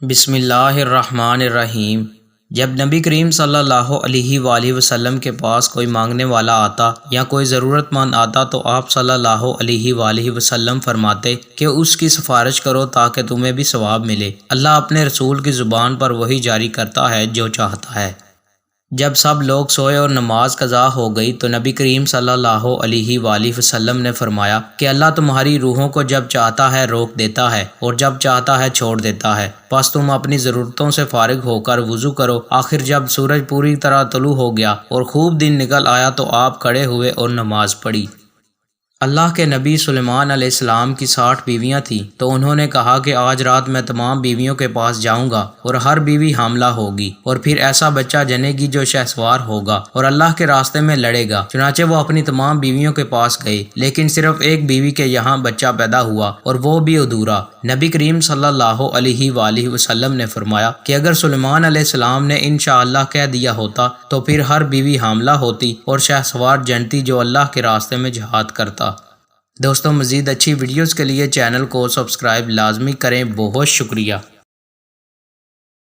بسم اللہ الرحمن الرحیم۔ جب نبی کریم صلی اللہ علیہ وآلہ وسلم کے پاس کوئی مانگنے والا آتا یا کوئی ضرورت مند آتا تو آپ صلی اللہ علیہ وآلہ وسلم فرماتے کہ اس کی سفارش کرو تاکہ تمہیں بھی ثواب ملے۔ اللہ اپنے رسول کی زبان پر وحی جاری کرتا ہے جو چاہتا ہے۔ جب سب لوگ سوئے اور نماز قضا ہو گئی تو نبی کریم صلی اللہ علیہ وآلہ وسلم نے فرمایا کہ اللہ تمہاری روحوں کو جب چاہتا ہے روک دیتا ہے اور جب چاہتا ہے چھوڑ دیتا ہے، پس تم اپنی ضرورتوں سے فارغ ہو کر وضو کرو۔ آخر جب سورج پوری طرح طلوع ہو گیا اور خوب دن نکل آیا تو آپ کھڑے ہوئے اور نماز پڑھی۔ اللہ کے نبی سلیمان علیہ السلام کی 60 بیویاں تھیں تو انہوں نے کہا کہ آج رات میں تمام بیویوں کے پاس جاؤں گا اور ہر بیوی حاملہ ہوگی اور پھر ایسا بچہ جنے گی جو شہسوار ہوگا اور اللہ کے راستے میں لڑے گا۔ چنانچہ وہ اپنی تمام بیویوں کے پاس گئے، لیکن صرف ایک بیوی کے یہاں بچہ پیدا ہوا اور وہ بھی ادھورا۔ نبی کریم صلی اللہ علیہ وآلہ وسلم نے فرمایا کہ اگر سلیمان علیہ السلام نے انشاءاللہ کہہ دیا ہوتا تو پھر ہر بیوی حاملہ ہوتی اور شہسوار جنتی جو اللہ کے راستے میں جہاد کرتا۔ دوستوں، مزید اچھی ویڈیوز کے لیے چینل کو سبسکرائب لازمی کریں۔ بہت شکریہ۔